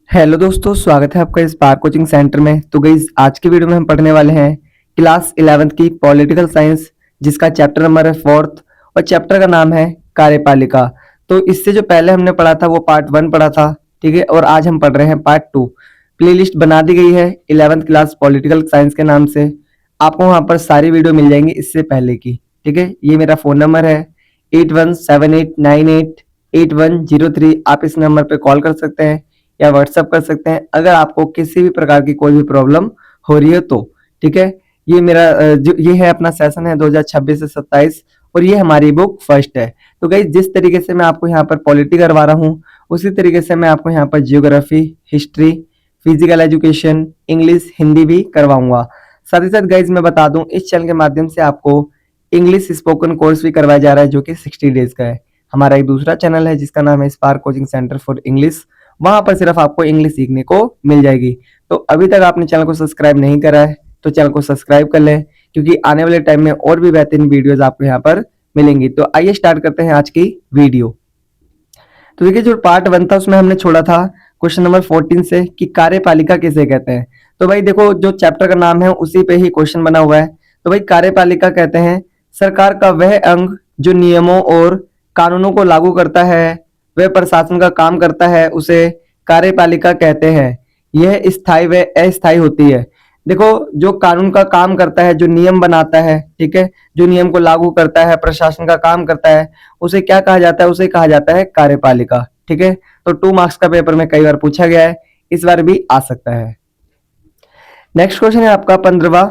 Hello दोस्तों, स्वागत है आपका इस स्पार्क कोचिंग सेंटर में। तो गाइस, आज की वीडियो में हम पढ़ने वाले हैं क्लास 11th की पॉलिटिकल साइंस, जिसका चैप्टर नंबर है 4th और चैप्टर का नाम है कार्यपालिका। तो इससे जो पहले हमने पढ़ा था वो पार्ट 1 पढ़ा था, ठीक है, और आज हम पढ़ रहे हैं पार्ट 2। प्लेलिस्ट बना दी गई है 11th क्लास पॉलिटिकल साइंस के नाम से। आपको वहां पर सारी वीडियो मिल जाएंगी इससे पहले की, ठीक है। ये मेरा फोन नंबर है 8178988103। आप इस नंबर पे कॉल कर सकते हैं या व्हाट्सअप कर सकते हैं अगर आपको किसी भी प्रकार की कोई भी प्रॉब्लम हो रही है तो, ठीक है। ये मेरा जो ये है अपना सेशन है 2026 से 27 और ये हमारी बुक फर्स्ट है। तो गाइस, जिस तरीके से मैं आपको यहाँ पर पॉलिटी करवा रहा हूँ उसी तरीके से मैं आपको यहाँ पर geography, history, physical education, English, Hindi भी करवाऊंगा। साथ ही साथ गाइज मैं बता दूं, इस चैनल के माध्यम से आपको इंग्लिश स्पोकन कोर्स भी करवाया जा रहा है जो कि 60 डेज का है। हमारा एक दूसरा चैनल है जिसका नाम है spark coaching centre for English. वहां पर सिर्फ आपको इंग्लिश सीखने को मिल जाएगी। तो अभी तक आपने चैनल को सब्सक्राइब नहीं करा है तो चैनल को सब्सक्राइब कर लें, क्योंकि आने वाले टाइम में और भी बेहतरीन वीडियोस आपको यहाँ पर मिलेंगी। तो आइए स्टार्ट करते हैं आज की वीडियो। तो देखिए, जो पार्ट 1 था उसमें हमने छोड़ा था क्वेश्चन नंबर 14 से कि कार्यपालिका किसे कहते हैं। तो भाई देखो, जो चैप्टर का नाम है उसी पे ही क्वेश्चन बना हुआ है। तो भाई कार्यपालिका कहते हैं सरकार का वह अंग जो नियमों और कानूनों को लागू करता है, वह प्रशासन का काम करता है, उसे कार्यपालिका कहते हैं। यह स्थायी व अस्थायी होती है। देखो, जो कानून का काम करता है, जो नियम बनाता है, ठीक है, जो नियम को लागू करता है, प्रशासन का काम करता है, उसे क्या कहा जाता है? उसे कहा जाता है कार्यपालिका, ठीक है। तो 2 मार्क्स का पेपर में कई बार पूछा गया है, इस बार भी आ सकता है। नेक्स्ट क्वेश्चन है आपका 15वां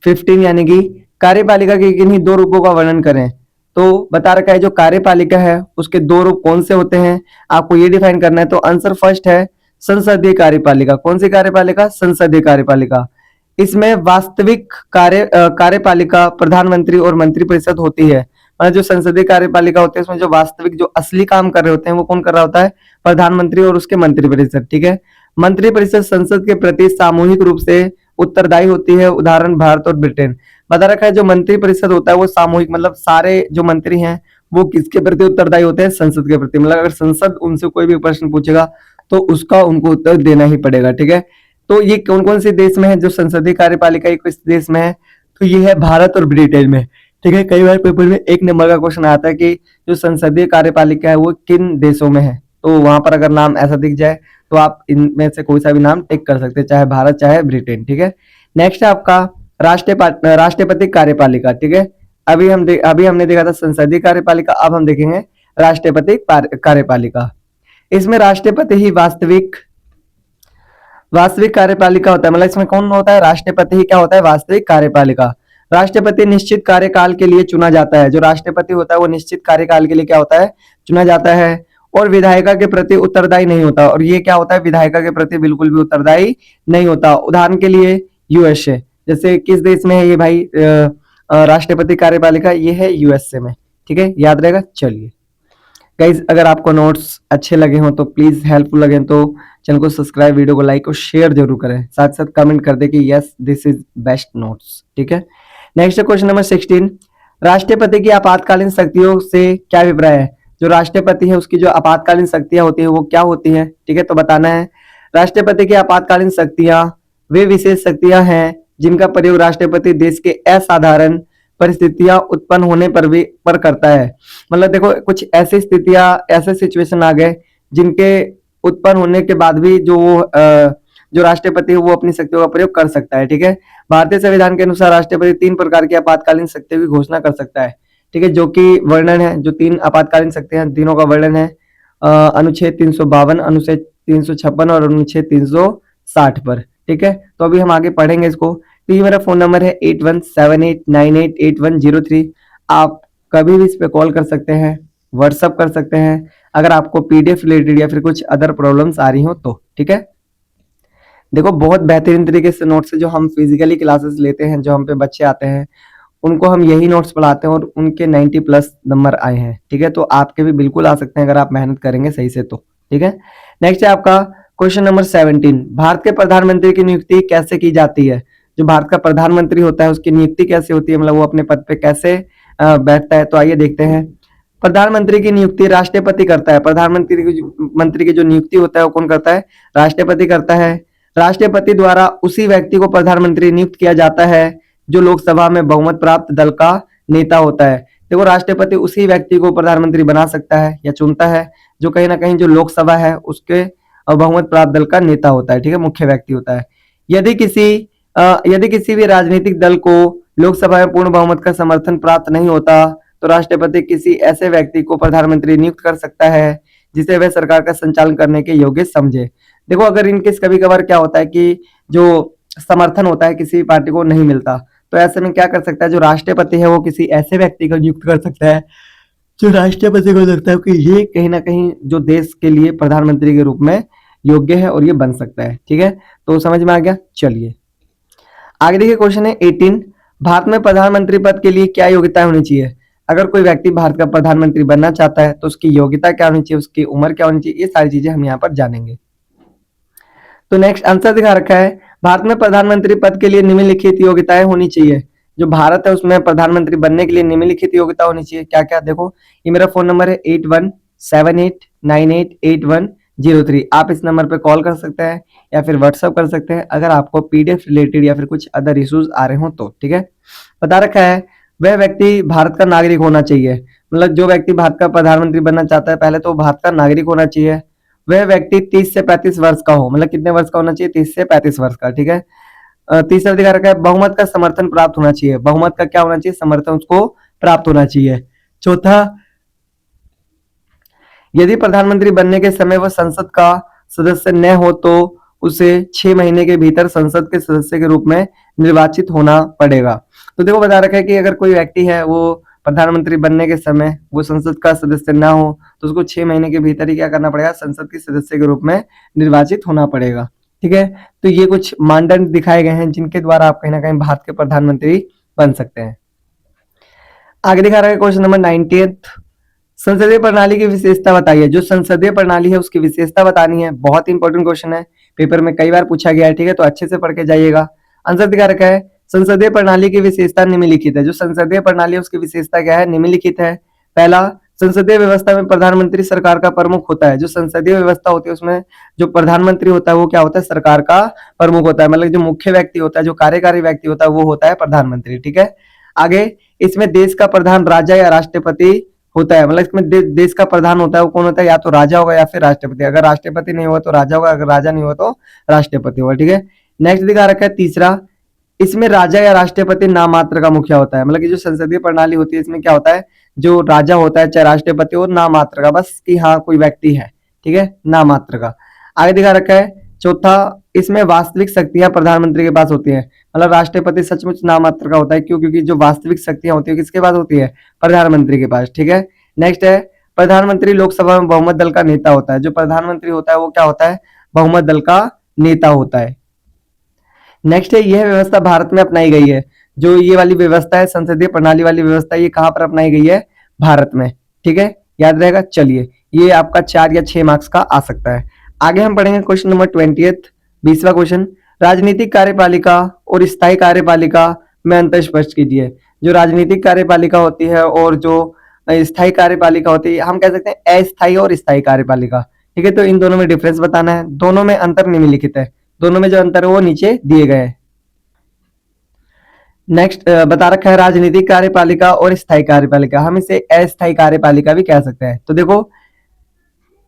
15, यानी कि कार्यपालिका के किन्हीं 2 रूपों का वर्णन करें। तो बता रखा है जो कार्यपालिका है उसके 2 रूप कौन से होते हैं, आपको ये डिफाइन करना है। तो आंसर फर्स्ट है संसदीय कार्यपालिका। कौन सी कार्यपालिका? संसदीय कार्यपालिका। इसमें वास्तविक कार्यपालिका प्रधानमंत्री और मंत्रिपरिषद होती है। मतलब जो संसदीय कार्यपालिका होती है उसमें जो वास्तविक जो असली काम कर रहे होते हैं वो कौन कर रहा होता है? प्रधानमंत्री और उसके मंत्रिपरिषद, ठीक है। मंत्रिपरिषद संसद के प्रति सामूहिक रूप से उत्तरदायी होती है। उदाहरण भारत और ब्रिटेन। बता रखा है जो मंत्रिपरिषद होता है वो सामूहिक, मतलब सारे जो मंत्री हैं वो किसके प्रति उत्तरदायी होते हैं? संसद के प्रति। मतलब अगर संसद उनसे कोई भी प्रश्न पूछेगा तो उसका उनको उत्तर देना ही पड़ेगा, ठीक है। तो ये कौन कौन से देश में है जो संसदीय कार्यपालिका किस देश में है? तो ये है भारत और ब्रिटेन में, ठीक है। कई बार पेपर में 1 नंबर का क्वेश्चन आता है कि जो संसदीय कार्यपालिका है वो किन देशों में है। तो वहां पर अगर नाम ऐसा दिख जाए तो आप इनमें से कोई सा भी नाम टिक कर सकते हैं, चाहे भारत चाहे ब्रिटेन, ठीक है। नेक्स्ट है आपका राष्ट्रपति कार्यपालिका, ठीक है। अभी हमने देखा था संसदीय कार्यपालिका, अब हम देखेंगे राष्ट्रपति कार्यपालिका। इसमें राष्ट्रपति ही वास्तविक कार्यपालिका होता है। मतलब इसमें कौन होता है? राष्ट्रपति ही क्या होता है? वास्तविक कार्यपालिका। राष्ट्रपति निश्चित कार्यकाल के लिए चुना जाता है। जो राष्ट्रपति होता है वो निश्चित कार्यकाल के लिए क्या होता है? चुना जाता है और विधायिका के प्रति उत्तरदायी नहीं होता। और ये क्या होता है? विधायिका के प्रति बिल्कुल भी उत्तरदायी नहीं होता। उदाहरण के लिए यूएसए, जैसे किस देश में है ये भाई राष्ट्रपति कार्यपालिका? ये है यूएसए में, ठीक है, याद रहेगा। चलिए गाइज, अगर आपको नोट्स अच्छे लगे हों तो प्लीज, हेल्पफुल लगे तो चैनल को सब्सक्राइब, वीडियो को लाइक और शेयर जरूर करें। साथ साथ कमेंट कर दे कि yes this is best notes, ठीक है। नेक्स्ट क्वेश्चन नंबर 16, राष्ट्रपति की आपातकालीन शक्तियों से क्या अभिप्राय है? जो राष्ट्रपति है उसकी जो आपातकालीन शक्तियां होती है वो क्या होती है, ठीक है। तो बताना है राष्ट्रपति की आपातकालीन शक्तियां वे विशेष शक्तियां हैं जिनका प्रयोग राष्ट्रपति देश के असाधारण परिस्थितियां उत्पन्न होने पर करता है। मतलब देखो, कुछ ऐसी स्थितियां, ऐसे सिचुएशन आ गए जिनके उत्पन्न होने के बाद भी जो राष्ट्रपति है वो अपनी शक्तियों का प्रयोग कर सकता है, ठीक है। भारतीय संविधान के अनुसार राष्ट्रपति 3 प्रकार की आपातकालीन शक्तियों की घोषणा कर सकता है, ठीक है, जो कि वर्णन है। जो 3 आपातकालीन शक्तियां हैं तीनों का वर्णन है अनुच्छेद 352, अनुच्छेद 356 और अनुच्छेद 360 पर, ठीक है। तो अभी हम आगे पढ़ेंगे इसको। तो ये मेरा फोन नंबर है 8178988103। आप कभी भी इस पे कॉल कर सकते हैं, व्हाट्सअप कर सकते हैं अगर आपको पीडीएफ रिलेटेड या फिर कुछ अदर प्रॉब्लम्स आ रही हो तो, ठीक है। देखो, बहुत बेहतरीन तरीके से नोट्स है जो हम फिजिकली क्लासेस लेते हैं, जो हम पे बच्चे आते हैं उनको हम यही नोट्स पढ़ाते हैं और उनके 90+ नंबर आए हैं, ठीक है। तो आपके भी बिल्कुल आ सकते हैं अगर आप मेहनत करेंगे सही से तो, ठीक है। नेक्स्ट है आपका क्वेश्चन नंबर 17, भारत के प्रधानमंत्री की नियुक्ति कैसे की जाती है? जो भारत का प्रधानमंत्री होता है उसकी नियुक्ति कैसे होती है, मतलब वो अपने पद पे कैसे बैठता है? तो आइए देखते हैं। प्रधानमंत्री की नियुक्ति राष्ट्रपति करता है। मंत्री की जो नियुक्ति होता है वो कौन करता है? राष्ट्रपति करता है। राष्ट्रपति द्वारा उसी व्यक्ति को प्रधानमंत्री नियुक्त किया जाता है जो लोकसभा में बहुमत प्राप्त दल का नेता होता है। देखो, राष्ट्रपति उसी व्यक्ति को प्रधानमंत्री बना सकता है या चुनता है जो कहीं ना कहीं जो लोकसभा है उसके बहुमत प्राप्त दल का नेता होता है, ठीक है, मुख्य व्यक्ति होता है। यदि किसी भी राजनीतिक दल को लोकसभा में पूर्ण बहुमत का समर्थन प्राप्त नहीं होता तो राष्ट्रपति किसी ऐसे व्यक्ति को प्रधानमंत्री नियुक्त कर सकता है जिसे वह सरकार का संचालन करने के योग्य समझे। देखो, अगर इनकेस कभी कभार क्या होता है कि जो समर्थन होता है किसी पार्टी को नहीं मिलता, तो ऐसे में क्या कर सकता है, जो राष्ट्रपति है वो किसी ऐसे व्यक्ति को नियुक्त कर सकता है जो राष्ट्रपति को लगता है कि ये कहीं ना कहीं जो देश के लिए प्रधानमंत्री के रूप में योग्य है और ये बन सकता है, ठीक है। तो समझ में आ गया। चलिए आगे देखिए, क्वेश्चन है 18, भारत में प्रधानमंत्री पद के लिए क्या योग्यता होनी चाहिए? अगर कोई व्यक्ति भारत का प्रधानमंत्री बनना चाहता है तो उसकी योग्यता क्या होनी चाहिए, उसकी उम्र क्या होनी चाहिए, ये सारी चीजें हम यहाँ पर जानेंगे। तो नेक्स्ट आंसर दिखा रखा है, भारत में प्रधानमंत्री पद के लिए निम्नलिखित योग्यताएं होनी चाहिए। जो भारत है उसमें प्रधानमंत्री बनने के लिए निम्नलिखित योग्यता होनी चाहिए। क्या क्या? देखो, ये मेरा फोन नंबर है 8178988103। आप इस नंबर पे कॉल कर सकते हैं या फिर व्हाट्सएप कर सकते हैं अगर आपको पीडीएफ रिलेटेड या फिर कुछ अदर इश्यूज आ रहे हो तो, ठीक है। बता रखा है वह व्यक्ति भारत का नागरिक होना चाहिए। मतलब जो व्यक्ति भारत का प्रधानमंत्री बनना चाहता है पहले तो भारत का नागरिक होना चाहिए। वह व्यक्ति 30 से 35 वर्ष का हो। मतलब कितने वर्ष का होना चाहिए? 30 से 35 वर्ष का, ठीक है। तीसरा दिखा रखा है बहुमत का समर्थन प्राप्त होना चाहिए। बहुमत का क्या होना चाहिए? समर्थन उसको प्राप्त होना चाहिए। चौथा, यदि प्रधानमंत्री बनने के समय वह संसद का सदस्य न हो तो उसे 6 महीने के भीतर संसद के सदस्य के रूप में निर्वाचित होना पड़ेगा। तो देखो, बता रखा है कि अगर कोई व्यक्ति है वो प्रधानमंत्री बनने के समय वो संसद का सदस्य ना हो तो उसको 6 महीने के भीतर ही क्या करना पड़ेगा? संसद के सदस्य के रूप में निर्वाचित होना पड़ेगा, ठीक है। तो ये कुछ मानदंड दिखाए गए हैं जिनके द्वारा आप कहीं ना कहीं भारत के प्रधानमंत्री बन सकते हैं। आगे दिखा रहा है क्वेश्चन नंबर 19, संसदीय प्रणाली की विशेषता बताइए। जो संसदीय प्रणाली है उसकी विशेषता बतानी है। बहुत इंपॉर्टेंट क्वेश्चन है, पेपर में कई बार पूछा गया है, ठीक है। तो अच्छे से पढ़ के जाइएगा। आंसर दिखा रखा है, संसदीय प्रणाली की विशेषता निम्नलिखित है। जो संसदीय प्रणाली है उसकी विशेषता क्या है? निम्नलिखित है। पहला, संसदीय व्यवस्था में प्रधानमंत्री सरकार का प्रमुख होता है। जो संसदीय व्यवस्था होती है उसमें जो प्रधानमंत्री होता है वो क्या होता है? सरकार का प्रमुख होता है। मतलब जो मुख्य व्यक्ति होता है, जो कार्यकारी व्यक्ति होता है वो होता है प्रधानमंत्री, ठीक है। आगे, इसमें देश का प्रधान राजा या राष्ट्रपति होता है। मतलब इसमें देश का प्रधान होता है वो कौन होता है? या तो राजा होगा या फिर राष्ट्रपति। अगर राष्ट्रपति नहीं होगा तो राजा होगा, अगर राजा नहीं होगा तो राष्ट्रपति होगा, ठीक है। नेक्स्ट दिखा रखा है तीसरा, इसमें राजा या राष्ट्रपति नाम मात्र का मुखिया होता है। मतलब कि जो संसदीय प्रणाली होती है इसमें क्या होता है? जो राजा होता है चाहे राष्ट्रपति हो, नाम मात्र का, बस कि हाँ कोई व्यक्ति है, ठीक है, नाम मात्र का। आगे दिखा रखा है चौथा, इसमें वास्तविक शक्तियां प्रधानमंत्री के पास होती है। मतलब राष्ट्रपति सचमुच नाम मात्र का होता है। क्यों? क्योंकि जो वास्तविक शक्तियां होती है किसके पास होती है? प्रधानमंत्री के पास, ठीक है। नेक्स्ट है, प्रधानमंत्री लोकसभा में बहुमत दल का नेता होता है। जो प्रधानमंत्री होता है वो क्या होता है? बहुमत दल का नेता होता है। नेक्स्ट है, यह व्यवस्था भारत में अपनाई गई है। जो ये वाली व्यवस्था है, संसदीय प्रणाली वाली व्यवस्था, ये कहां पर अपनाई गई है? भारत में, ठीक है, याद रहेगा। चलिए, ये आपका 4 या 6 मार्क्स का आ सकता है। आगे हम पढ़ेंगे क्वेश्चन नंबर 20, 20वां क्वेश्चन, राजनीतिक कार्यपालिका और स्थायी कार्यपालिका में अंतर स्पष्ट कीजिए। जो राजनीतिक कार्यपालिका होती है और जो स्थायी कार्यपालिका होती है, हम कह सकते हैं अस्थायी और स्थायी कार्यपालिका, ठीक है। तो इन दोनों में डिफरेंस बताना है। दोनों में अंतर निम्नलिखित है। दोनों में जो अंतर है वो नीचे दिए गए हैं। नेक्स्ट बता रखा है राजनीतिक कार्यपालिका और स्थायी कार्यपालिका, हम इसे अस्थायी कार्यपालिका भी कह सकते हैं। तो देखो,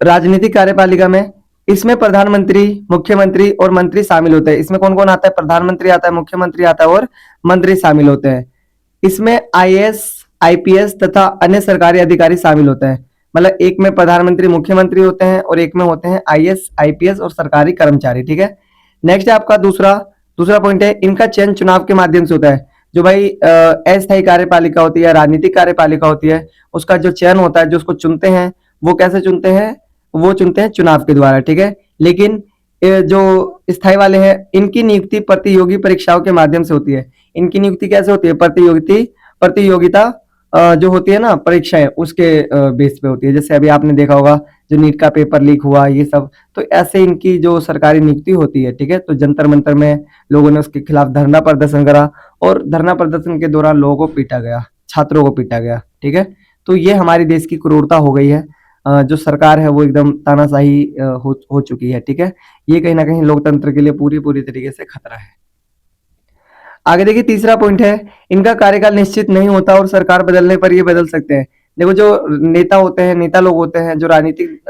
राजनीतिक कार्यपालिका में इसमें प्रधानमंत्री, मुख्यमंत्री और मंत्री शामिल होते हैं। इसमें कौन कौन आता है? प्रधानमंत्री आता है, मुख्यमंत्री आता है और मंत्री शामिल होते हैं। इसमें आईएएस, आईपीएस तथा अन्य सरकारी अधिकारी शामिल होते हैं। मतलब एक में प्रधानमंत्री, मुख्यमंत्री होते हैं और एक में होते हैं आईएएस, आईपीएस और सरकारी कर्मचारी, ठीक है। नेक्स्ट है आपका दूसरा पॉइंट है, इनका चयन चुनाव के माध्यम से होता है। जो भाई अस्थायी कार्यपालिका होती है, राजनीतिक कार्यपालिका होती है, उसका जो चयन होता है, जो उसको चुनते हैं वो कैसे चुनते हैं? वो चुनते हैं चुनाव के द्वारा, ठीक है। लेकिन जो स्थायी वाले हैं इनकी नियुक्ति प्रतियोगी परीक्षाओं के माध्यम से होती है। इनकी नियुक्ति कैसे होती है? प्रतियोगिता जो होती है ना परीक्षाएं, उसके बेस पे होती है। जैसे अभी आपने देखा होगा जो नीट का पेपर लीक हुआ, ये सब, तो ऐसे इनकी जो सरकारी नियुक्ति होती है, ठीक है। तो जंतर मंतर में लोगों ने उसके खिलाफ धरना प्रदर्शन करा और धरना प्रदर्शन के दौरान लोगों को पीटा गया, छात्रों को पीटा गया, ठीक है। तो ये हमारे देश की क्रूरता हो गई है। जो सरकार है वो एकदम तानाशाही हो चुकी है, ठीक है। ये कहीं ना कहीं लोकतंत्र के लिए पूरी पूरी तरीके से खतरा है। आगे देखिए तीसरा पॉइंट है, इनका कार्यकाल निश्चित नहीं होता और सरकार बदलने पर ये बदल सकते हैं। देखो जो नेता होते हैं, नेता लोग होते हैं, जो राजनीतिक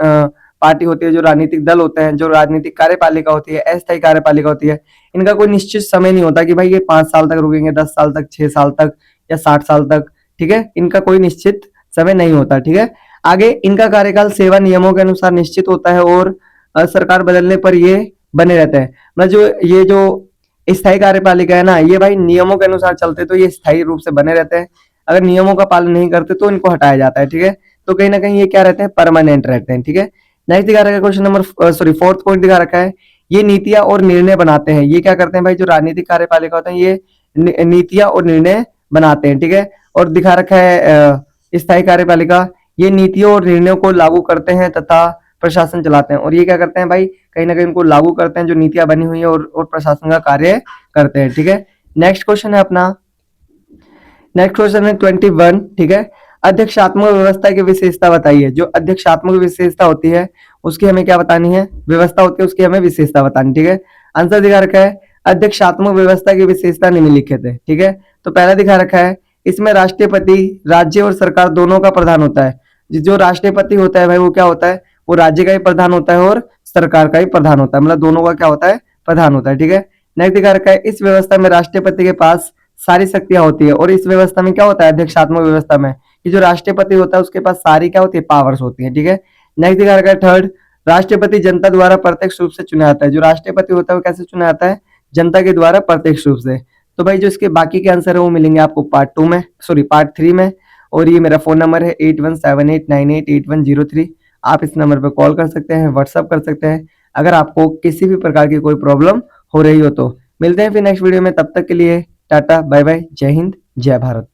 पार्टी होती है, जो राजनीतिक दल होते हैं, जो राजनीतिक कार्यपालिका होती है, अस्थायी कार्यपालिका होती है, इनका कोई निश्चित समय नहीं होता कि भाई ये 5 साल तक रुकेंगे, 10 साल तक, 6 साल तक या 60 साल तक, ठीक है। इनका कोई निश्चित समय नहीं होता, ठीक है। आगे इनका कार्यकाल सेवा नियमों के अनुसार निश्चित होता है और सरकार बदलने पर ये बने रहते हैं। मतलब जो ये जो स्थायी कार्यपालिका है ना, ये भाई नियमों के अनुसार चलते तो ये स्थायी रूप से बने रहते हैं। अगर नियमों का पालन नहीं करते तो इनको हटाया जाता है, ठीक है। तो कहीं ना कहीं ये क्या रहते हैं, परमानेंट रहते हैं, ठीक है। नेक्स्ट दिखा रखा है question number sorry fourth point दिखा रखा है, ये नीतियां और निर्णय बनाते हैं। ये क्या करते हैं भाई, जो राजनीतिक कार्यपालिका होते हैं ये नीतियां और निर्णय बनाते हैं, ठीक है। और दिखा रखा है स्थायी कार्यपालिका, ये नीतियों और निर्णयों को लागू करते हैं तथा प्रशासन चलाते हैं। और ये क्या करते हैं भाई, कहीं ना कहीं उनको लागू करते हैं, जो नीतियां बनी हुई है और प्रशासन का कार्य करते हैं, ठीक है। नेक्स्ट क्वेश्चन है अपना, नेक्स्ट क्वेश्चन है 21, ठीक है। अध्यक्षात्मक व्यवस्था की विशेषता बताइए। जो अध्यक्षात्मक विशेषता होती है उसकी हमें क्या बतानी है, व्यवस्था होती है उसकी हमें विशेषता बतानी, ठीक है। आंसर दिखा रखा है, अध्यक्षात्मक व्यवस्था की विशेषता निम्नलिखित है, ठीक है। तो पहला दिखा रखा है, इसमें राष्ट्रपति राज्य और सरकार दोनों का प्रधान होता है। जो राष्ट्रपति होता है भाई वो क्या होता है, वो राज्य का भी प्रधान होता है और सरकार का भी प्रधान होता है, मतलब दोनों का क्या होता है, प्रधान होता है, ठीक है। नेक्स्ट दिखा रखा है, इस व्यवस्था में राष्ट्रपति के पास सारी शक्तियां होती है। और इस व्यवस्था में क्या होता है, अध्यक्षात्मक व्यवस्था में, कि जो राष्ट्रपति होता है उसके पास सारी क्या होती है, पावर्स होती है, ठीक है। नेक्स्ट दिखा रखा है थर्ड, राष्ट्रपति जनता द्वारा प्रत्यक्ष रूप से चुना जाता है। जो राष्ट्रपति होता है वो कैसे चुना जाता है, जनता के द्वारा प्रत्यक्ष रूप से। तो भाई जो इसके बाकी के आंसर है वो मिलेंगे आपको पार्ट 2 में, सॉरी पार्ट 3 में। और ये मेरा फोन नंबर है 8178988103। आप इस नंबर पर कॉल कर सकते हैं, व्हाट्सअप कर सकते हैं, अगर आपको किसी भी प्रकार की कोई प्रॉब्लम हो रही हो तो। मिलते हैं फिर नेक्स्ट वीडियो में, तब तक के लिए टाटा बाय बाय, जय हिंद जय भारत।